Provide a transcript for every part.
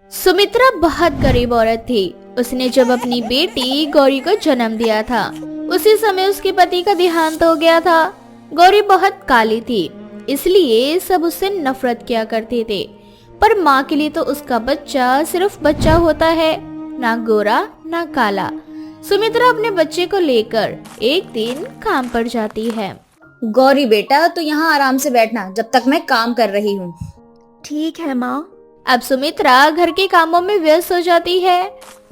सुमित्रा बहुत गरीब औरत थी। उसने जब अपनी बेटी गौरी को जन्म दिया था, उसी समय उसके पति का देहांत हो गया था। गौरी बहुत काली थी, इसलिए सब उससे नफरत किया करते थे। पर माँ के लिए तो उसका बच्चा सिर्फ बच्चा होता है, ना गोरा ना काला। सुमित्रा अपने बच्चे को लेकर एक दिन काम पर जाती है। गौरी बेटा, तो यहाँ आराम से बैठना जब तक मैं काम कर रही हूँ। ठीक है माँ। अब सुमित्रा घर के कामों में व्यस्त हो जाती है।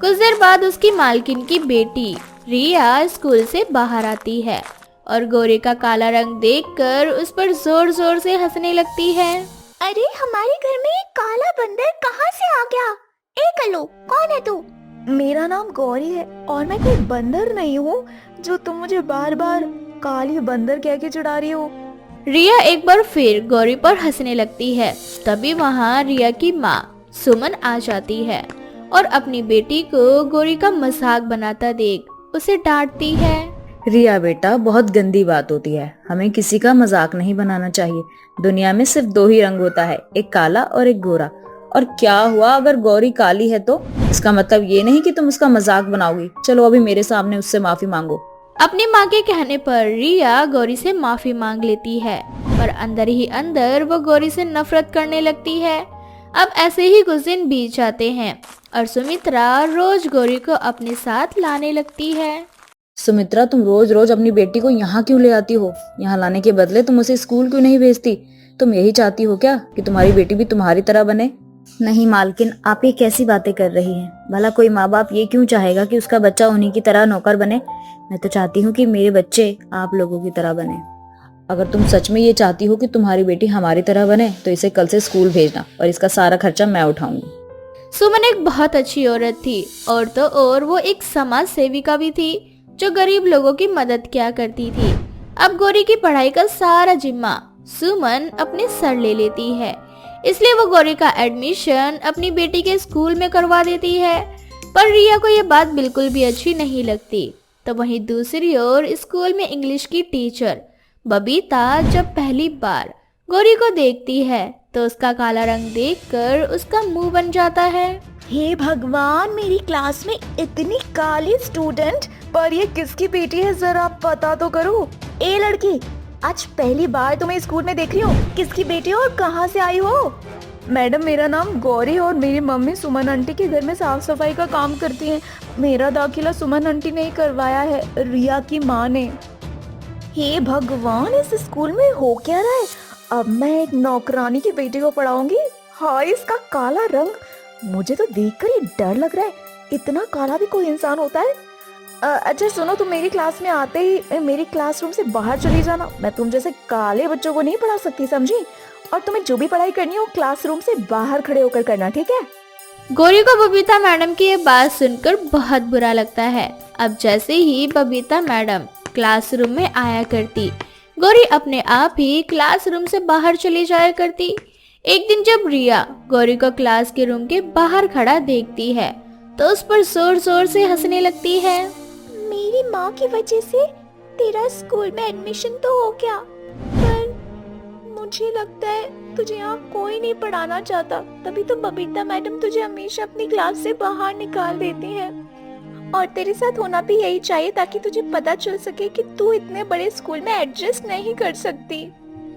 कुछ देर बाद उसकी मालकिन की बेटी रिया स्कूल से बाहर आती है और गौरी का काला रंग देखकर उस पर जोर जोर से हंसने लगती है। अरे हमारे घर में एक काला बंदर कहाँ से आ गया? ए कल्लू, कौन है तू? मेरा नाम गौरी है और मैं कोई बंदर नहीं हूँ जो तुम मुझे बार बार काली बंदर कह के चिढ़ा रही हो। रिया एक बार फिर गौरी पर हंसने लगती है। तभी वहाँ रिया की माँ सुमन आ जाती है और अपनी बेटी को गौरी का मजाक बनाता देख उसे डांटती है। रिया बेटा, बहुत गंदी बात होती है। हमें किसी का मजाक नहीं बनाना चाहिए। दुनिया में सिर्फ दो ही रंग होता है, एक काला और एक गोरा। और क्या हुआ अगर गौरी काली है तो? इसका मतलब ये नहीं कि तुम उसका मजाक बनाओगी। चलो अभी मेरे सामने उससे माफी मांगो। अपनी माँ के कहने पर रिया गौरी से माफी मांग लेती है, पर अंदर ही अंदर वो गौरी से नफरत करने लगती है। अब ऐसे ही कुछ दिन बीत जाते हैं और सुमित्रा रोज गौरी को अपने साथ लाने लगती है। सुमित्रा, तुम रोज रोज अपनी बेटी को यहाँ क्यों ले आती हो? यहाँ लाने के बदले तुम उसे स्कूल क्यों नहीं भेजती? तुम यही चाहती हो क्या कि तुम्हारी बेटी भी तुम्हारी तरह बने? नहीं मालकिन, आप ये कैसी बातें कर रही हैं? भला कोई माँ बाप ये क्यों चाहेगा कि उसका बच्चा उन्हीं की तरह नौकर बने? मैं तो चाहती हूँ कि मेरे बच्चे आप लोगों की तरह बने। अगर तुम सच में ये चाहती हो कि तुम्हारी बेटी हमारी तरह बने तो इसे कल से स्कूल भेजना और इसका सारा खर्चा मैं उठाऊंगी। सुमन एक बहुत अच्छी औरत थी और तो और वो एक समाज सेविका भी थी जो गरीब लोगों की मदद किया करती थी। अब गौरी की पढ़ाई का सारा जिम्मा सुमन अपने सर ले लेती है, इसलिए वो गौरी का एडमिशन अपनी बेटी के स्कूल में करवा देती है। पर रिया को ये बात बिल्कुल भी अच्छी नहीं लगती। तो वहीं दूसरी ओर स्कूल में इंग्लिश की टीचर बबीता जब पहली बार गौरी को देखती है तो उसका काला रंग देखकर उसका मुंह बन जाता है। हे भगवान, मेरी क्लास में इतनी काली स्टूडेंट, पर ये किसकी बेटी है जरा पता तो करो। ए लड़की, आज पहली बार तुम्हें स्कूल में देख रही हूँ। किसकी बेटी हो और कहाँ से आई हो? मैडम, मेरा नाम गौरी और मेरी मम्मी सुमन आंटी के घर में साफ सफाई का काम करती हैं। मेरा दाखिला सुमन आंटी ने ही करवाया है, रिया की माँ ने। हे भगवान, इस स्कूल में हो क्या रहा है? अब मैं एक नौकरानी की बेटी को पढ़ाऊंगी। हाय, इसका काला रंग, मुझे तो देखकर ही डर लग रहा है। इतना काला भी कोई इंसान होता है? अच्छा सुनो, तुम मेरी क्लास में आते ही मेरी क्लासरूम से बाहर चली जाना। मैं तुम जैसे काले बच्चों को नहीं पढ़ा सकती, समझी? और तुम्हें जो भी पढ़ाई करनी हो क्लासरूम से बाहर खड़े होकर करना, ठीक है? गौरी को बबीता मैडम की ये बात सुनकर बहुत बुरा लगता है। अब जैसे ही बबीता मैडम क्लासरूम में आया करती, गौरी अपने आप ही क्लासरूम से बाहर चली जाया करती। एक दिन जब रिया गौरी को क्लास के रूम के बाहर खड़ा देखती है तो उस पर जोर जोर से हंसने लगती है। मेरी माँ की वजह से तेरा स्कूल में एडमिशन तो हो गया, पर मुझे लगता है तुझे यहाँ कोई नहीं पढ़ाना चाहता, तभी तो बबीता मैडम तुझे हमेशा अपनी क्लास से बाहर निकाल देती है। और तेरे साथ होना भी यही चाहिए ताकि तुझे पता चल सके कि तू इतने बड़े स्कूल में एडजस्ट नहीं कर सकती।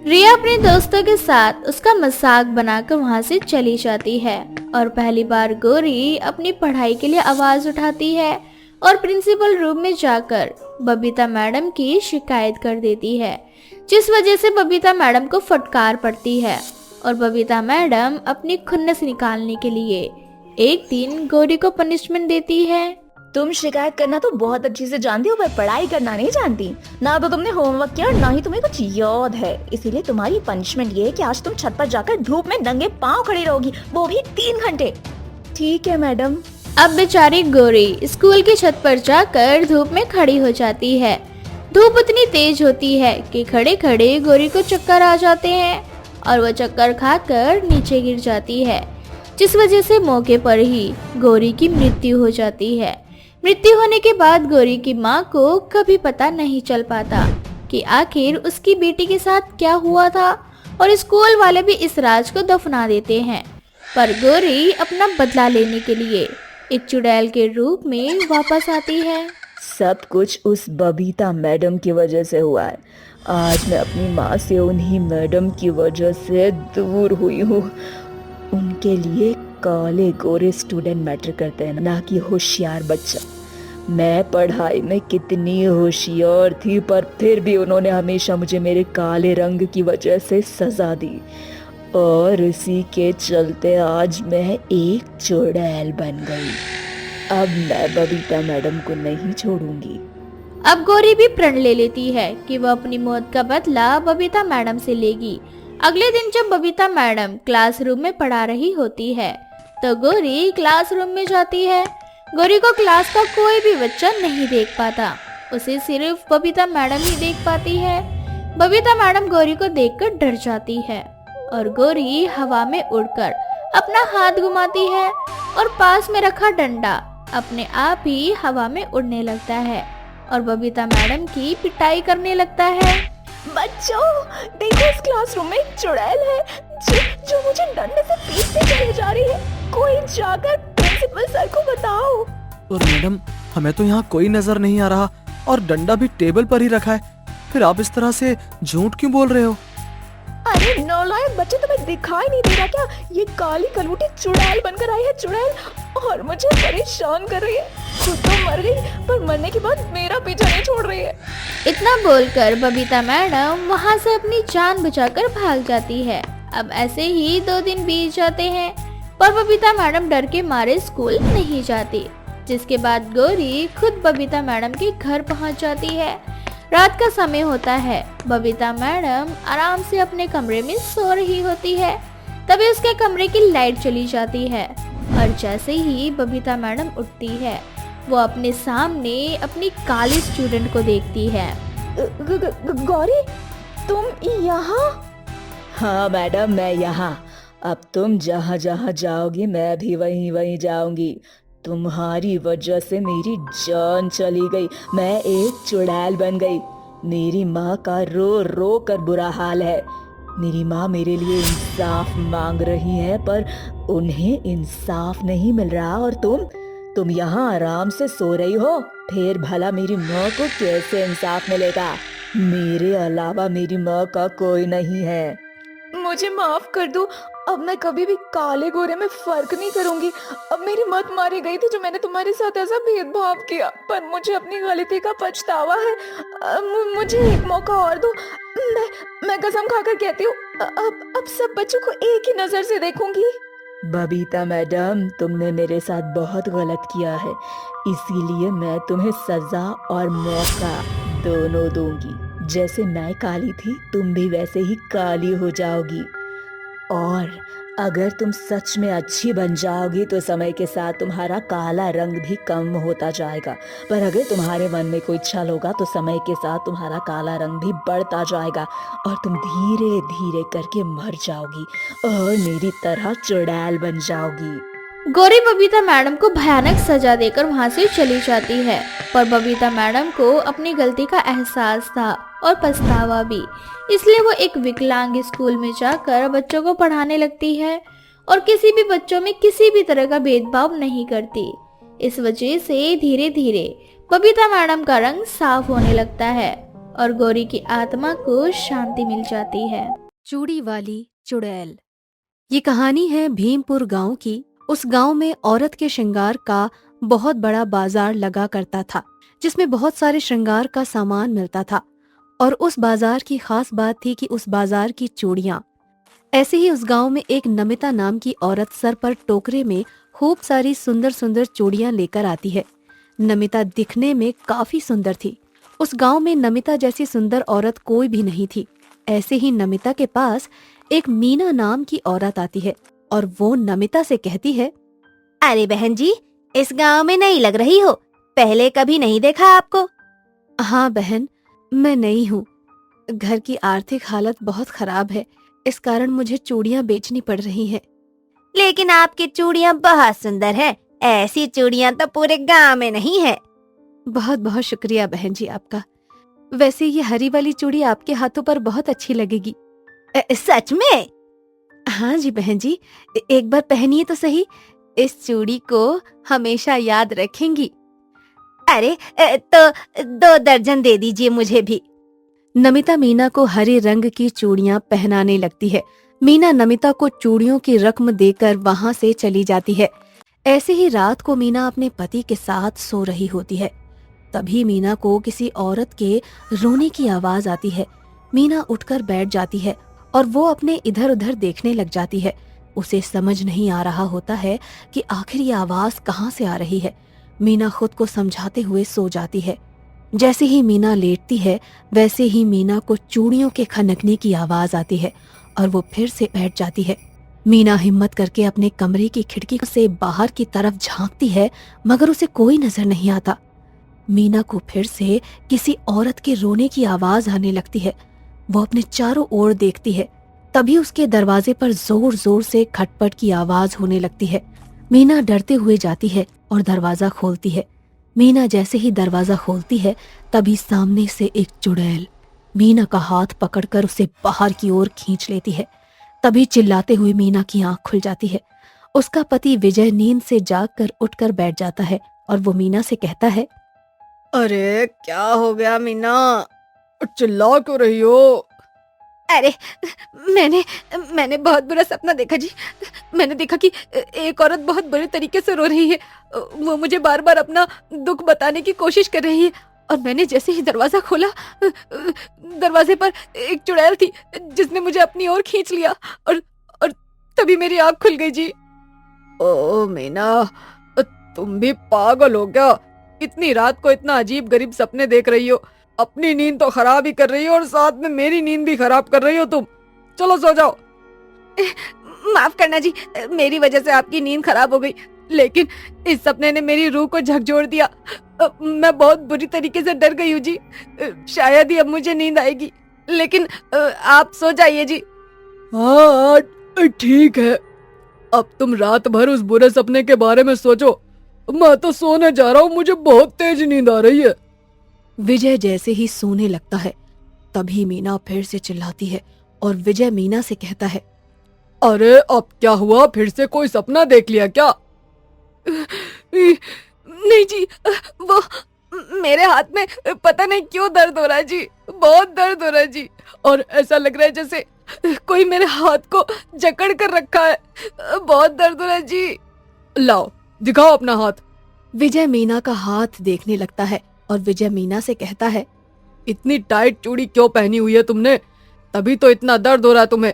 रिया अपने दोस्तों के साथ उसका मजाक बनाकर वहाँ से चली जाती है और पहली बार गौरी अपनी पढ़ाई के लिए आवाज उठाती है और प्रिंसिपल रूम में जाकर बबीता मैडम की शिकायत कर देती है, जिस वजह से बबीता मैडम को फटकार पड़ती है और बबीता मैडम अपनी खुन्नस निकालने के लिए एक दिन गौरी को पनिशमेंट देती है। तुम शिकायत करना तो बहुत अच्छी से जानती हो, पर पढ़ाई करना नहीं जानती। ना तो तुमने होमवर्क किया और ना ही तुम्हें कुछ याद है। इसीलिए तुम्हारी पनिशमेंट ये है कि आज तुम छत पर जाकर धूप में नंगे पाँव खड़ी रहोगी, वो भी 3 घंटे। ठीक है मैडम। अब बेचारी गौरी स्कूल की छत पर जाकर धूप में खड़ी हो जाती है। धूप उतनी तेज होती है कि खड़े खड़े गौरी को चक्कर आ जाते हैं और वो चक्कर खाकर नीचे गिर जाती है, जिस वजह से मौके पर ही गौरी की मृत्यु हो जाती है। मृत्यु होने के बाद गौरी की माँ को कभी पता नहीं चल पाता कि आखिर उसकी बेटी के साथ क्या हुआ था और स्कूल वाले भी इस राज को दफना देते हैं। पर गोरी अपना बदला लेने के लिए एक चुड़ैल के रूप में वापस आती है। सब कुछ उस बबीता मैडम की वजह से हुआ है। आज मैं अपनी माँ से उन्हीं मैडम की वजह से दूर हुई हूँ। उनके लिए काले गोरे स्टूडेंट मैटर करते हैं, ना कि होशियार बच्चा। मैं पढ़ाई में कितनी होशियार थी, पर फिर भी उन्होंने हमेशा मुझे मेरे काले रंग की वजह से सजा दी, और इसी के चलते आज मैं एक चुड़ैल बन गई। अब मैं बबीता मैडम को नहीं छोड़ूंगी। अब गोरी भी प्रण ले लेती है कि वह अपनी मौत का बदला बबीता मैडम से लेगी। अगले दिन जब बबीता मैडम क्लासरूम में पढ़ा रही होती है तो गोरी क्लासरूम में जाती है। गोरी को क्लास का कोई भी बच्चा नहीं देख पाता, उसे सिर्फ बबीता मैडम ही देख पाती है। बबीता मैडम गोरी को देखकर डर जाती है और गोरी हवा में उड़कर अपना हाथ घुमाती है और पास में रखा डंडा अपने आप ही हवा में उड़ने लगता है और बबीता मैडम की पिटाई करने लगता है। बच्चों, देखो इस क्लासरूम में एक चुड़ैल है जो मुझे डंडे से पीटते चली जा रही है। कोई जाकर प्रिंसिपल सर को बताओ। और मैडम, हमें तो यहाँ कोई नजर नहीं आ रहा और डंडा भी टेबल पर ही रखा है, फिर आप इस तरह से झूठ क्यों बोल रहे हो? अरे नालायक बच्चे, तुम्हें दिखाई नहीं दे रहा क्या? ये काली कलूटी चुड़ैल बनकर आई है, चुड़ैल, और मुझे परेशान कर रही है। खुद तो मर गई, पर मरने के बाद मेरा पीछा नहीं छोड़ रही है। इतना बोलकर बबीता मैडम वहाँ से अपनी जान बचाकर भाग जाती है। अब ऐसे ही 2 दिन बीत जाते हैं, पर बबीता मैडम डर के मारे स्कूल नहीं जाती, जिसके बाद गोरी खुद बबीता मैडम के घर पहुँच जाती है। रात का समय होता है, बबीता मैडम आराम से अपने कमरे में सो रही होती है। तभी उसके कमरे की लाइट चली जाती है और जैसे ही बबीता मैडम उठती है वो अपने सामने अपनी काली स्टूडेंट को देखती है। गौरी, तुम यहाँ? हाँ मैडम, मैं यहाँ। अब तुम जहाँ जहाँ जाओगी मैं भी वहीं वहीं जाऊंगी। तुम्हारी वजह से मेरी जान चली गई, मैं एक चुड़ैल बन गई। मेरी माँ का रो रो कर बुरा हाल है। मेरी माँ मेरे लिए इंसाफ मांग रही है, पर उन्हें इंसाफ नहीं मिल रहा, और तुम यहाँ आराम से सो रही हो। फिर भला मेरी माँ को कैसे इंसाफ मिलेगा? मेरे अलावा मेरी माँ का कोई नहीं है। मुझे माफ कर दो, अब मैं कभी भी काले गोरे में फर्क नहीं करूंगी। अब मेरी माँ मारी गई थी जो मैंने तुम्हारे साथ ऐसा भेदभाव किया, पर मुझे अपनी गलती का पछतावा है। मुझे एक मौका और दो। मैं कसम खाकर कहती हूँ, अब सब बच्चों को एक ही नजर से देखूंगी। बबीता मैडम, तुमने मेरे साथ बहुत गलत किया है, इसीलिए मैं तुम्हें सजा और मौका दोनों दूंगी। जैसे मैं काली थी, तुम भी वैसे ही काली हो जाओगी। और अगर तुम सच में अच्छी बन जाओगी तो समय के साथ तुम्हारा काला रंग भी कम होता जाएगा, पर अगर तुम्हारे मन में कोई छल होगा तो समय के साथ तुम्हारा काला रंग भी बढ़ता जाएगा और तुम धीरे धीरे करके मर जाओगी और मेरी तरह चुड़ैल बन जाओगी। गोरी बबीता मैडम को भयानक सजा देकर वहाँ से चली जाती है, पर बबीता मैडम को अपनी गलती का एहसास था और पछतावा भी, इसलिए वो एक विकलांग स्कूल में जाकर बच्चों को पढ़ाने लगती है और किसी भी बच्चों में किसी भी तरह का भेदभाव नहीं करती। इस वजह से धीरे धीरे बबीता मैडम का रंग साफ होने लगता है और गोरी की आत्मा को शांति मिल जाती है। चूड़ी वाली चुड़ैल। ये कहानी है भीमपुर गांव की। उस गांव में औरत के श्रृंगार का बहुत बड़ा बाजार लगा करता था, जिसमें बहुत सारे श्रृंगार का सामान मिलता था। और उस बाजार की खास बात थी कि उस बाजार की चूड़ियां। ऐसे ही उस गांव में एक नमिता नाम की औरत सर पर टोकरे में खूब सारी सुंदर सुंदर चूड़ियां लेकर आती है। नमिता दिखने में काफी सुंदर थी। उस गांव में नमिता जैसी सुंदर औरत कोई भी नहीं थी। ऐसे ही नमिता के पास एक मीना नाम की औरत आती है और वो नमिता से कहती है, अरे बहन जी, इस गांव में नई लग रही हो, पहले कभी नहीं देखा आपको। हाँ बहन, मैं नई हूँ। घर की आर्थिक हालत बहुत खराब है, इस कारण मुझे चूड़ियाँ बेचनी पड़ रही हैं। लेकिन आपकी चूड़ियाँ बहुत सुंदर हैं, ऐसी चूड़ियाँ तो पूरे गांव में नहीं है। बहुत बहुत शुक्रिया बहन जी आपका। वैसे ये हरी वाली चूड़ी आपके हाथों पर बहुत अच्छी लगेगी। सच में? हाँ जी बहन जी, एक बार पहनिए तो सही, इस चूड़ी को हमेशा याद रखेंगी। अरे तो 2 दर्जन दे दीजिए मुझे भी। नमिता मीना को हरे रंग की चूड़ियां पहनाने लगती है। मीना नमिता को चूड़ियों की रकम देकर वहां से चली जाती है। ऐसे ही रात को मीना अपने पति के साथ सो रही होती है। तभी मीना को किसी औरत के रोने की आवाज आती है। मीना उठकर बैठ जाती है और वो अपने इधर उधर देखने लग जाती है। उसे समझ नहीं आ रहा होता है कि आखिर ये आवाज कहाँ से आ रही है। मीना खुद को समझाते हुए सो जाती है। जैसे ही मीना लेटती है वैसे ही मीना को चूड़ियों के खनकने की आवाज आती है और वो फिर से बैठ जाती है। मीना हिम्मत करके अपने कमरे की खिड़की से बाहर की तरफ झांकती है, मगर उसे कोई नजर नहीं आता। मीना को फिर से किसी औरत के रोने की आवाज आने लगती है। वो अपने चारों ओर देखती है। तभी उसके दरवाजे पर जोर जोर से खटपट की आवाज होने लगती है। मीना डरते हुए जाती है और दरवाजा खोलती है। मीना जैसे ही दरवाजा खोलती है तभी सामने से एक चुड़ैल मीना का हाथ पकड़कर उसे बाहर की ओर खींच लेती है। तभी चिल्लाते हुए मीना की आंख खुल जाती है। उसका पति विजय नींद से जागकर उठकर बैठ जाता है और वो मीना से कहता है, अरे क्या हो गया मीना, चिल्ला क्यों रही हो? अरे मैंने बहुत बुरा सपना देखा जी। मैंने देखा कि एक औरत बहुत बुरे तरीके से रो रही है। वो मुझे बार बार अपना दुख बताने की कोशिश कर रही है और मैंने जैसे ही दरवाजा खोला, दरवाजे पर एक चुड़ैल थी जिसने मुझे अपनी ओर खींच लिया और तभी मेरी आंख खुल गई जी। ओ मीना, तुम भी पागल हो क्या? इतनी रात को इतना अजीब गरीब सपने देख रही हो। अपनी नींद तो खराब ही कर रही हो और साथ में मेरी नींद भी खराब कर रही हो तुम। चलो सो जाओ। माफ करना जी, मेरी वजह से आपकी नींद खराब हो गई, लेकिन इस सपने ने मेरी रूह को झकझोर दिया। मैं बहुत बुरी तरीके से डर गई हूँ जी। शायद ही अब मुझे नींद आएगी, लेकिन आप सो जाइए जी। हाँ ठीक है, अब तुम रात भर उस बुरे सपने के बारे में सोचो। मैं तो सोने जा रहा हूँ, मुझे बहुत तेज नींद आ रही है। विजय जैसे ही सोने लगता है तभी मीना फिर से चिल्लाती है और विजय मीना से कहता है, अरे अब क्या हुआ, फिर से कोई सपना देख लिया क्या? नहीं जी, वो मेरे हाथ में पता नहीं क्यों दर्द हो रहा है जी, बहुत दर्द हो रहा है जी। और ऐसा लग रहा है जैसे कोई मेरे हाथ को जकड़ कर रखा है, बहुत दर्द हो रहा है जी। लाओ दिखाओ अपना हाथ। विजय मीना का हाथ देखने लगता है और विजय मीना से कहता है, इतनी टाइट चूड़ी क्यों पहनी हुई है तुमने? तभी तो इतना दर्द हो रहा है तुम्हें।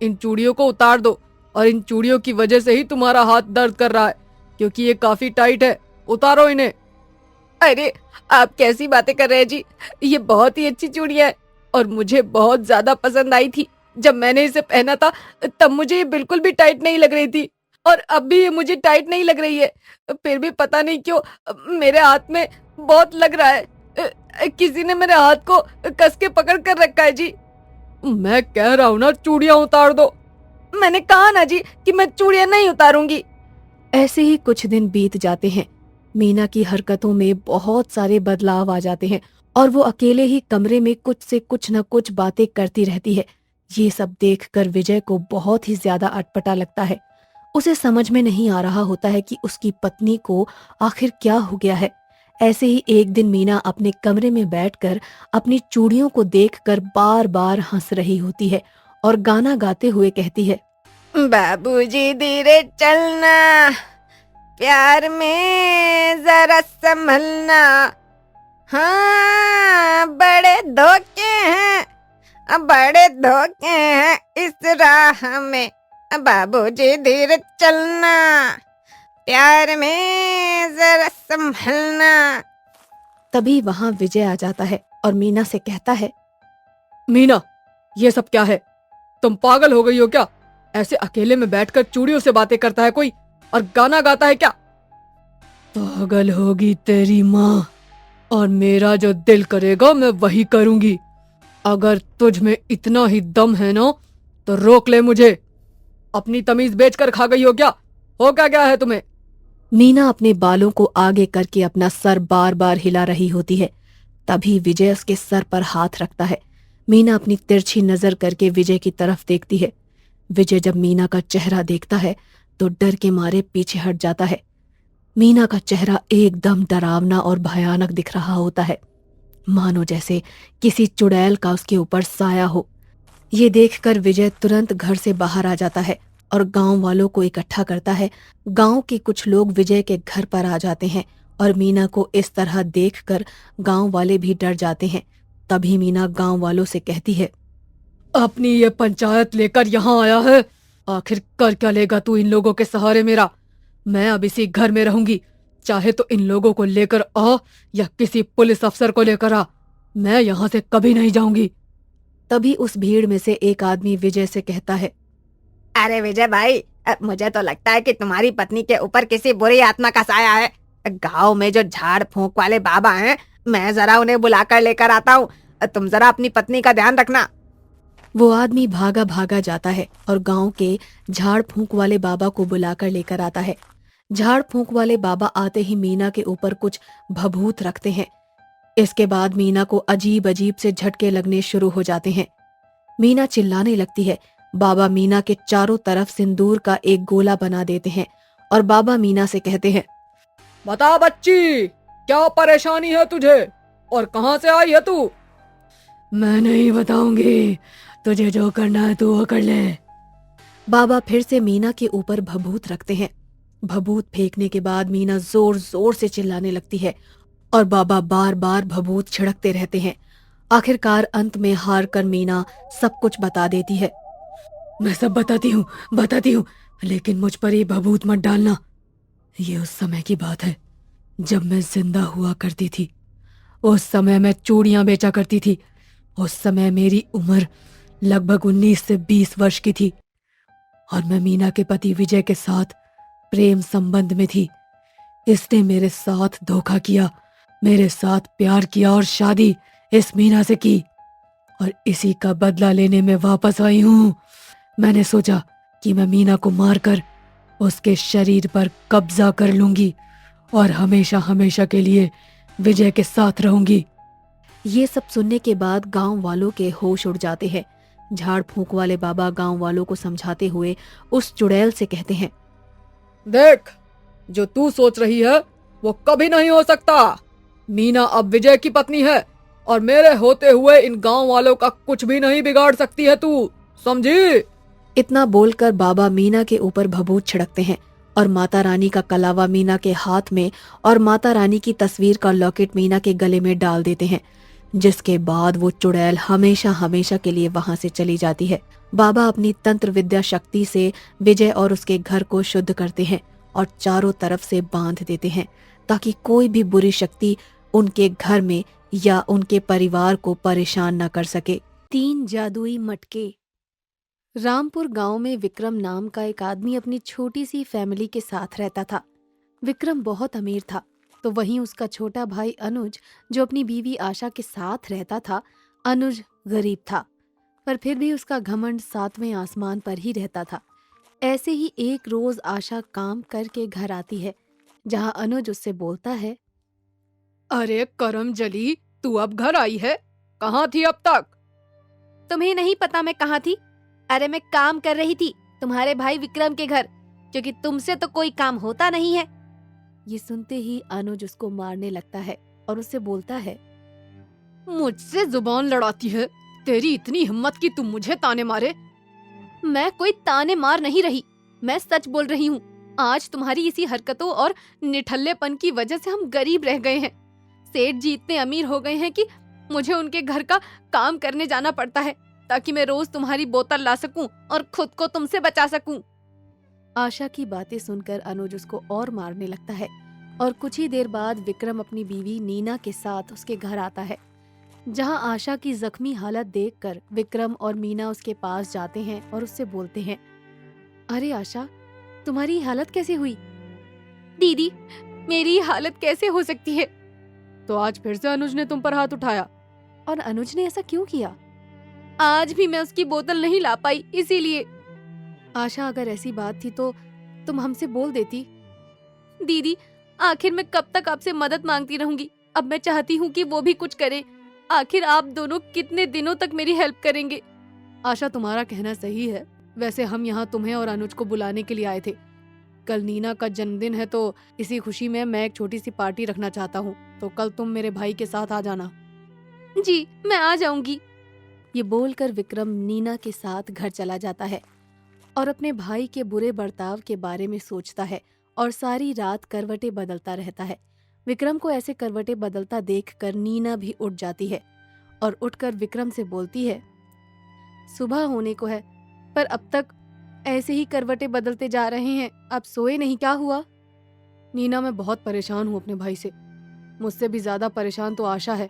इन चूड़ियों को उतार दो, और इन चूड़ियों की वजह से ही तुम्हारा हाथ दर्द कर रहा है, क्योंकि ये काफी टाइट है। उतारो इन्हें। अरे आप कैसी बातें कर रहे हैं जी, ये बहुत ही अच्छी चूड़ियां है और मुझे बहुत ज्यादा पसंद आई थी। जब मैंने इसे पहना था तब मुझे ये बिल्कुल भी टाइट नहीं लग रही थी और अब भी ये मुझे टाइट नहीं लग रही है। फिर भी पता नहीं क्यों मेरे हाथ में बहुत लग रहा है। किसी ने मेरे हाथ को कस के पकड़ कर रखा है जी। मैं कह रहा हूँ ना, चूड़ियां उतार दो। मैंने कहा ना जी कि मैं चूड़ियां नहीं उतारूंगी। ऐसे ही कुछ दिन बीत जाते हैं। मीना की हरकतों में बहुत सारे बदलाव आ जाते हैं और वो अकेले ही कमरे में कुछ से कुछ न कुछ बातें करती रहती है। ये सब देखकर विजय को बहुत ही ज्यादा अटपटा लगता है। उसे समझ में नहीं आ रहा होता है कि उसकी पत्नी को आखिर क्या हो गया है। ऐसे ही एक दिन मीना अपने कमरे में बैठकर अपनी चूड़ियों को देखकर बार बार हंस रही होती है और गाना गाते हुए कहती है, बाबूजी धीरे चलना, प्यार में जरा संभलना, हाँ बड़े धोखे हैं, बड़े धोखे हैं इस राह में, बाबूजी धीरे चलना, प्यार में जरा संभलना। तभी वहां विजय आ जाता है और मीना से कहता है, मीना, ये सब क्या है? तुम पागल हो गई हो क्या? ऐसे अकेले में बैठकर चूड़ियों से बातें करता है कोई और गाना गाता है क्या? पागल होगी तेरी माँ, और मेरा जो दिल करेगा मैं वही करूंगी। अगर तुझ में इतना ही दम है ना तो रोक ले मुझे। अपनी तमीज बेचकर खा गई हो क्या? हो क्या गया है तुम्हें? मीना अपने बालों को आगे करके अपना सर बार बार हिला रही होती है। तभी विजय उसके सर पर हाथ रखता है। मीना अपनी तिरछी नजर करके विजय की तरफ देखती है। विजय जब मीना का चेहरा देखता है तो डर के मारे पीछे हट जाता है। मीना का चेहरा एकदम डरावना और भयानक दिख रहा होता है, मानो जैसे किसी चुड़ैल का उसके ऊपर साया हो। ये देखकर विजय तुरंत घर से बाहर आ जाता है और गांव वालों को इकट्ठा करता है। गांव के कुछ लोग विजय के घर पर आ जाते हैं और मीना को इस तरह देखकर गांव वाले भी डर जाते हैं। तभी मीना गांव वालों से कहती है, अपनी ये पंचायत लेकर यहाँ आया है, आखिर कर क्या लेगा तू इन लोगों के सहारे मेरा? मैं अब इसी घर में रहूंगी, चाहे तो इन लोगों को लेकर आ या किसी पुलिस अफसर को लेकर आ, मैं यहाँ से कभी नहीं जाऊंगी। तभी उस भीड़ में से एक आदमी विजय से कहता है, अरे विजय भाई, मुझे तो लगता है कि तुम्हारी पत्नी के ऊपर किसी बुरी आत्मा का साया है। गांव में जो झाड़ फूंक वाले बाबा हैं, मैं जरा उन्हें बुलाकर लेकर आता हूँ। तुम जरा अपनी पत्नी का ध्यान रखना। वो आदमी भागा भागा जाता है और गांव के झाड़ फूंक वाले बाबा को बुलाकर लेकर आता है। झाड़ फूंक वाले बाबा आते ही मीना के ऊपर कुछ भभूत रखते हैं। इसके बाद मीना को अजीब अजीब से झटके लगने शुरू हो जाते हैं। मीना चिल्लाने लगती है। बाबा मीना के चारों तरफ सिंदूर का एक गोला बना देते हैं और बाबा मीना से कहते हैं, बता बच्ची, क्या परेशानी है तुझे और कहाँ से आई है तू? मैं नहीं बताऊंगी, तुझे जो करना है तू वो कर ले। बाबा फिर से मीना के ऊपर भभूत रखते हैं। भभूत फेंकने के बाद मीना जोर जोर से चिल्लाने लगती है और बाबा बार बार भभूत छिड़कते रहते हैं। आखिरकार अंत में हार कर मीना सब कुछ बता देती है। मैं सब बताती हूँ, लेकिन मुझ पर ये भभूत मत डालना। ये उस समय की बात है जब मैं जिंदा हुआ करती थी। उस समय मैं चूड़ियां बेचा करती थी। उस समय मेरी उम्र लगभग 19 से 20 वर्ष की थी और मैं मीना के पति विजय के साथ प्रेम संबंध में थी। इसने मेरे साथ धोखा किया, मेरे साथ प्यार किया और शादी इस मीना से की और इसी का बदला लेने में वापस आई हूँ। मैंने सोचा कि मैं मीना को मारकर उसके शरीर पर कब्जा कर लूंगी और हमेशा हमेशा के लिए विजय के साथ रहूंगी। ये सब सुनने के बाद गांव वालों के होश उड़ जाते हैं। झाड़ फूंक वाले बाबा गांव वालों को समझाते हुए उस चुड़ैल से कहते हैं, देख, जो तू सोच रही है वो कभी नहीं हो सकता। मीना अब विजय की पत्नी है और मेरे होते हुए इन गांव वालों का कुछ भी नहीं बिगाड़ सकती है, तू समझी? इतना बोलकर बाबा मीना के ऊपर भभूत छिड़कते हैं और माता रानी का कलावा मीना के हाथ में और माता रानी की तस्वीर का लॉकेट मीना के गले में डाल देते हैं, जिसके बाद वो चुड़ैल हमेशा हमेशा के लिए वहां से चली जाती है। बाबा अपनी तंत्र विद्या शक्ति से विजय और उसके घर को शुद्ध करते हैं और चारों तरफ से बांध देते हैं ताकि कोई भी बुरी शक्ति उनके घर में या उनके परिवार को परेशान न कर सके। 3 जादुई मटके। रामपुर गांव में विक्रम नाम का एक आदमी अपनी छोटी सी फैमिली के साथ रहता था। विक्रम बहुत अमीर था, तो वहीं उसका छोटा भाई अनुज, जो अपनी बीवी आशा के साथ रहता था, अनुज गरीब था, पर फिर भी उसका घमंड 7वें आसमान पर ही रहता था। ऐसे ही एक रोज आशा काम करके घर आती है, जहां अनुज उससे बोलता है, अरे करम जली, तू अब घर आई है? कहाँ थी अब तक? तुम्हें नहीं पता मैं कहाँ थी? अरे मैं काम कर रही थी तुम्हारे भाई विक्रम के घर, क्योंकि तुमसे तो कोई काम होता नहीं है। ये सुनते ही अनुज उसको मारने लगता है और उससे बोलता है, मुझसे जुबान लड़ाती है? तेरी इतनी हिम्मत कि तुम मुझे ताने मारे? मैं कोई ताने मार नहीं रही, मैं सच बोल रही हूँ। आज तुम्हारी इसी हरकतों और निठल्लेपन की वजह से हम गरीब रह गए हैं। सेठ जी इतने अमीर हो गए हैं कि मुझे उनके घर का काम करने जाना पड़ता है ताकि मैं रोज तुम्हारी बोतल ला सकूं और खुद को तुमसे बचा सकूं। आशा की बातें सुनकर अनुज उसको और मारने लगता है और कुछ ही देर बाद विक्रम अपनी बीवी नीना के साथ उसके घर आता है, जहां आशा की जख्मी हालत देखकर विक्रम और मीना उसके पास जाते हैं और उससे बोलते हैं, अरे आशा, तुम्हारी हालत कैसे हुई? दीदी, मेरी हालत कैसे हो सकती है? तो आज फिर से अनुज ने तुम पर हाथ उठाया? और अनुज ने ऐसा क्यों किया? आज भी मैं उसकी बोतल नहीं ला पाई, इसीलिए। आशा, अगर ऐसी बात थी तो तुम हमसे बोल देती। दीदी, आखिर मैं कब तक आपसे मदद मांगती रहूंगी? अब मैं चाहती हूँ कि वो भी कुछ करे। आखिर आप दोनों कितने दिनों तक मेरी हेल्प करेंगे? आशा, तुम्हारा कहना सही है, वैसे हम यहाँ तुम्हें और अनुज को बुलाने के लिए आए थे। कल नीना का जन्मदिन है तो इसी खुशी में मैं एक छोटी सी पार्टी रखना चाहता हूँ, तो कल तुम मेरे भाई के साथ आ जाना। जी मैं आ जाऊंगी। ये बोलकर विक्रम नीना के साथ घर चला जाता है और अपने भाई के बुरे बर्ताव के बारे में सोचता है और सारी रात करवटें बदलता रहता है। विक्रम को ऐसे करवटें बदलता देखकर नीना भी उठ जाती है और उठकर विक्रम से बोलती है, सुबह होने को है पर अब तक ऐसे ही करवटें बदलते जा रहे हैं, अब सोए नहीं, क्या हुआ? नीना, मैं बहुत परेशान हूँ अपने भाई से। मुझसे भी ज्यादा परेशान तो आशा है,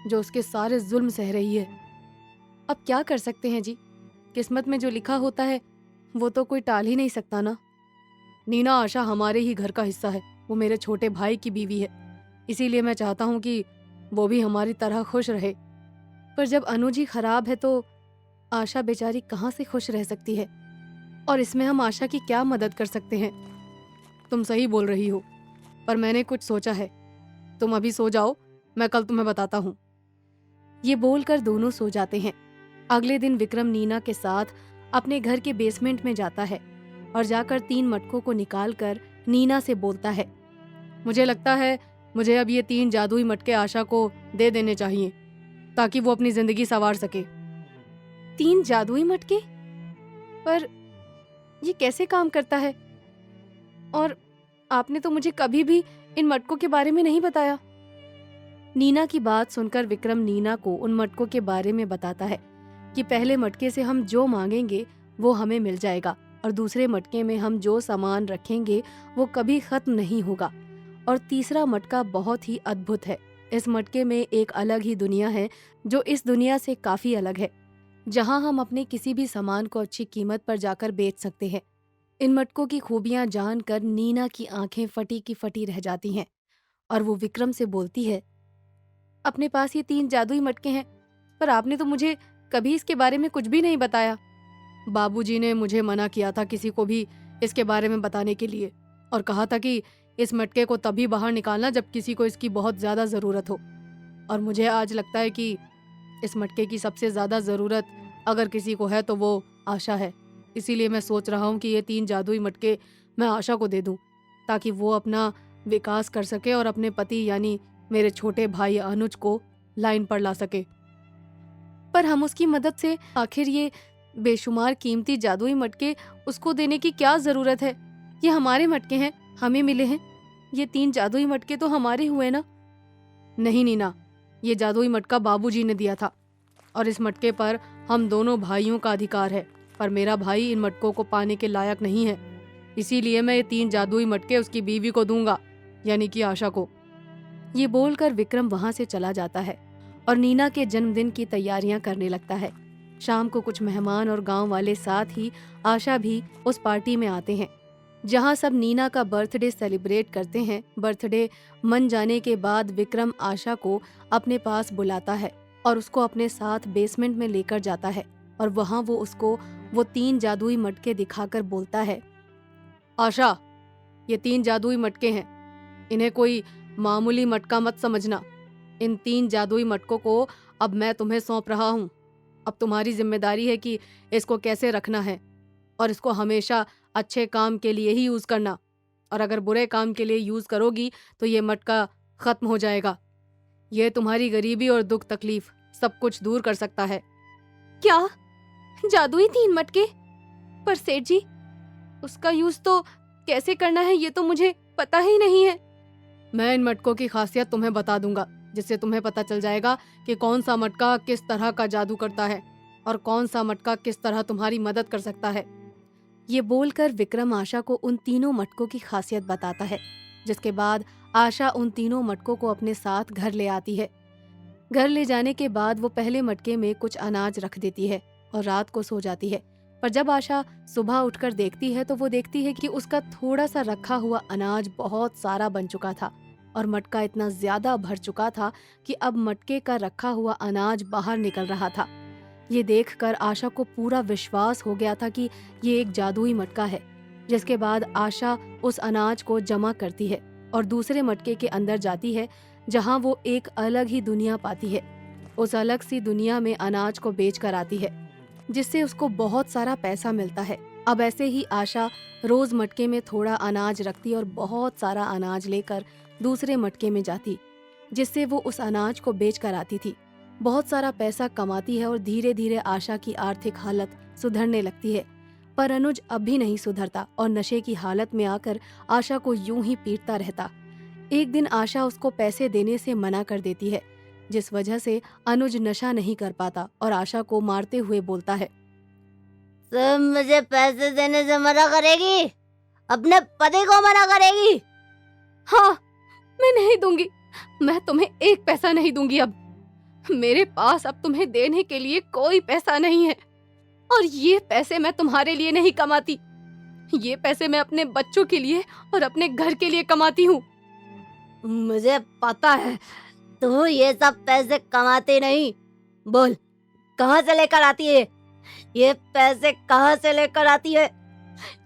जो उसके सारे जुल्म सह रही है। अब क्या कर सकते हैं जी, किस्मत में जो लिखा होता है वो तो कोई टाल ही नहीं सकता ना। नीना, आशा हमारे ही घर का हिस्सा है, वो मेरे छोटे भाई की बीवी है, इसीलिए मैं चाहता हूँ कि वो भी हमारी तरह खुश रहे। पर जब अनुज ही खराब है तो आशा बेचारी कहाँ से खुश रह सकती है, और इसमें हम आशा की क्या मदद कर सकते हैं? तुम सही बोल रही हो, पर मैंने कुछ सोचा है। तुम अभी सो जाओ, मैं कल तुम्हें बताता हूँ। ये बोलकर दोनों सो जाते हैं। अगले दिन विक्रम नीना के साथ अपने घर के बेसमेंट में जाता है और जाकर 3 मटकों को निकालकर नीना से बोलता है, मुझे लगता है मुझे अब ये 3 जादुई मटके आशा को दे देने चाहिए, ताकि वो अपनी जिंदगी संवार सके। 3 जादुई मटके? पर ये कैसे काम करता है? और आपने तो मुझे कभी भी इन मटकों के बारे में नहीं बताया। नीना की बात सुनकर विक्रम नीना को उन मटकों के बारे में बताता है कि पहले मटके से हम जो मांगेंगे वो हमें मिल जाएगा, और दूसरे मटके में हम जो सामान रखेंगे वो कभी खत्म नहीं होगा, और तीसरा मटका बहुत ही अद्भुत है। इस मटके में एक अलग ही दुनिया है जो इस दुनिया से काफी अलग है, जहां हम अपने किसी भी सामान को अच्छी कीमत पर जाकर बेच सकते हैं। इन मटकों की खूबियां जानकर नीना की आंखें फटी की फटी रह जाती हैं और वो विक्रम से बोलती है, अपने पास ये 3 जादुई मटके हैं, पर आपने तो मुझे कभी इसके बारे में कुछ भी नहीं बताया। बाबूजी ने मुझे मना किया था किसी को भी इसके बारे में बताने के लिए, और कहा था कि इस मटके को तभी बाहर निकालना जब किसी को इसकी बहुत ज्यादा जरूरत हो। और मुझे आज लगता है कि इस मटके की सबसे ज्यादा जरूरत अगर किसी को है तो वो आशा है। इसीलिए मैं सोच रहा हूँ कि ये 3 जादुई मटके मैं आशा को दे दूं, ताकि वो अपना विकास कर सके और अपने पति यानी मेरे छोटे भाई अनुज को लाइन पर ला सके। पर हम उसकी मदद से आखिर ये बेशुमार कीमती जादुई मटके उसको देने की क्या जरूरत है? ये हमारे मटके हैं, हमें मिले हैं। ये 3 जादुई मटके तो हमारे हुए ना। नहीं नीना, ये जादुई मटका बाबूजी ने दिया था, और इस मटके पर हम दोनों भाइयों का अधिकार है, पर मेरा भाई इन मटकों को पाने के लायक नहीं है। इसीलिए मैं ये 3 जादुई मटके उसकी बीवी को दूंगा, यानी कि आशा को। ये बोलकर विक्रम वहां से चला जाता है और नीना के जन्मदिन की तैयारियां करने लगता है। शाम को कुछ मेहमान और गांव वाले साथ ही आशा भी उस पार्टी में आते हैं, जहां सब नीना का बर्थडे सेलिब्रेट करते हैं। बर्थडे मन जाने के बाद विक्रम आशा को अपने पास बुलाता है और उसको अपने साथ बेसमेंट में लेकर जाता है, और वहां वो उसको वो 3 जादुई मटके दिखाकर बोलता है, आशा, ये 3 जादुई मटके हैं, इन्हें कोई मामूली मटका मत समझना। इन 3 जादुई मटकों को अब मैं तुम्हें सौंप रहा हूँ। अब तुम्हारी जिम्मेदारी है कि इसको कैसे रखना है, और इसको हमेशा अच्छे काम के लिए ही यूज करना, और अगर बुरे काम के लिए यूज करोगी तो ये मटका खत्म हो जाएगा। ये तुम्हारी गरीबी और दुख तकलीफ सब कुछ दूर कर सकता है। क्या जादुई 3 मटके? पर सेठ जी, उसका यूज तो कैसे करना है ये तो मुझे पता ही नहीं है। मैं इन मटकों की खासियत तुम्हें बता दूंगा, जिससे तुम्हें पता चल जाएगा कि कौन सा मटका किस तरह का जादू करता है और कौन सा मटका किस तरह तुम्हारी मदद कर सकता है। ये बोलकर विक्रम आशा को उन तीनों मटकों की खासियत बताता है, जिसके बाद आशा उन तीनों मटकों को अपने साथ घर ले आती है। घर ले जाने के बाद वो पहले मटके में कुछ अनाज रख देती है और रात को सो जाती है। पर जब आशा सुबह उठकर देखती है तो वो देखती है कि उसका थोड़ा सा रखा हुआ अनाज बहुत सारा बन चुका था, और मटका इतना ज्यादा भर चुका था कि अब मटके का रखा हुआ अनाज बाहर निकल रहा था। ये देखकर आशा को पूरा विश्वास हो गया था कि ये एक जादुई मटका है। जिसके बाद आशा उस अनाज को जमा करती है और दूसरे मटके के अंदर जाती है, जहां वो एक अलग ही दुनिया पाती है। उस अलग सी दुनिया में अनाज को बेच कर आती है। जिससे उसको बहुत सारा पैसा मिलता है। अब ऐसे ही आशा रोज मटके में थोड़ा अनाज रखती और बहुत सारा अनाज लेकर दूसरे मटके में जाती, जिससे वो उस अनाज को बेच कर आती थी। बहुत सारा पैसा कमाती है और धीरे धीरे आशा की आर्थिक हालत सुधरने लगती है। पर अनुज अब भी नहीं सुधरता और नशे की हालत में आकर आशा को यूं ही पीटता रहता। एक दिन आशा उसको पैसे देने से मना कर देती है, जिस वजह से अनुज नशा नहीं कर पाता और आशा को मारते हुए बोलता है, तुम मुझे पैसे देने से मना करेगी? अपने पति को मना करेगी? हाँ, मैं नहीं दूंगी। मैं तुम्हें एक पैसा नहीं दूंगी। अब मेरे पास अब तुम्हें देने के लिए कोई पैसा नहीं है और ये पैसे मैं तुम्हारे लिए नहीं कमाती। ये पैसे मैं अपने बच्चों के लिए और अपने घर के लिए कमाती हूँ। मुझे पता है तू ये सब पैसे कमाती नहीं। बोल, कहाँ से लेकर आती है? ये पैसे कहाँ से लेकर आती है?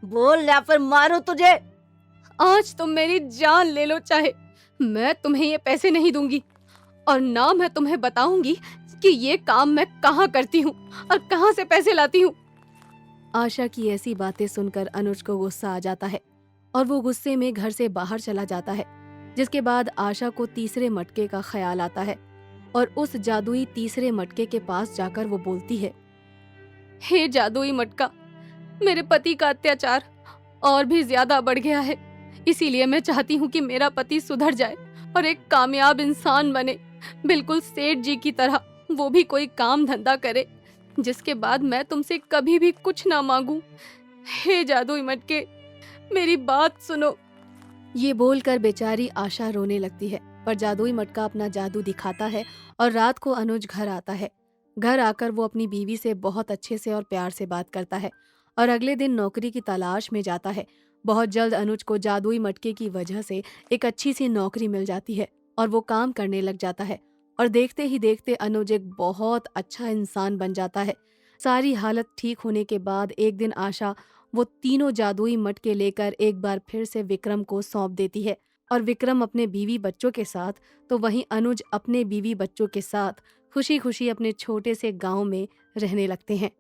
बोल या फिर मारूं तुझे। आज तुम मेरी जान ले लो, चाहे मैं तुम्हें ये पैसे नहीं दूंगी और ना मैं तुम्हें बताऊंगी कि ये काम मैं कहाँ करती हूँ और कहाँ से पैसे लाती हूँ। आशा की ऐसी बातें सुनकर अनुज को गुस्सा आ जाता है और वो गुस्से में घर से बाहर चला जाता है। जिसके बाद आशा को तीसरे मटके का ख्याल आता है और उस जादुई तीसरे मटके के पास जाकर वो बोलती है, हे जादुई मटका, मेरे पति का अत्याचार और भी ज्यादा बढ़ गया है। इसीलिए मैं चाहती हूँ कि मेरा पति सुधर जाए और एक कामयाब इंसान बने, बिल्कुल सेठ जी की तरह। वो भी कोई काम धंधा करे जिसके बाद मैं तुमसे कभी भी कुछ ना मांगू। हे जादुई मटके, मेरी बात सुनो। ये बोलकर बेचारी आशा रोने लगती है, पर जादुई मटका अपना जादू दिखाता है और रात को अनुज घर आता है। घर आकर वो अपनी बीवी से बहुत अच्छे से और प्यार से बात करता है और अगले दिन नौकरी की तलाश में जाता है। बहुत जल्द अनुज को जादुई मटके की वजह से एक अच्छी सी नौकरी मिल जाती है और वो काम करने लग जाता है और देखते ही देखते अनुज एक बहुत अच्छा इंसान बन जाता है। सारी हालत ठीक होने के बाद एक दिन आशा वो तीनों जादुई मटके लेकर एक बार फिर से विक्रम को सौंप देती है और विक्रम अपने बीवी बच्चों के साथ, तो वहीं अनुज अपने बीवी बच्चों के साथ खुशी खुशी अपने छोटे से गांव में रहने लगते हैं।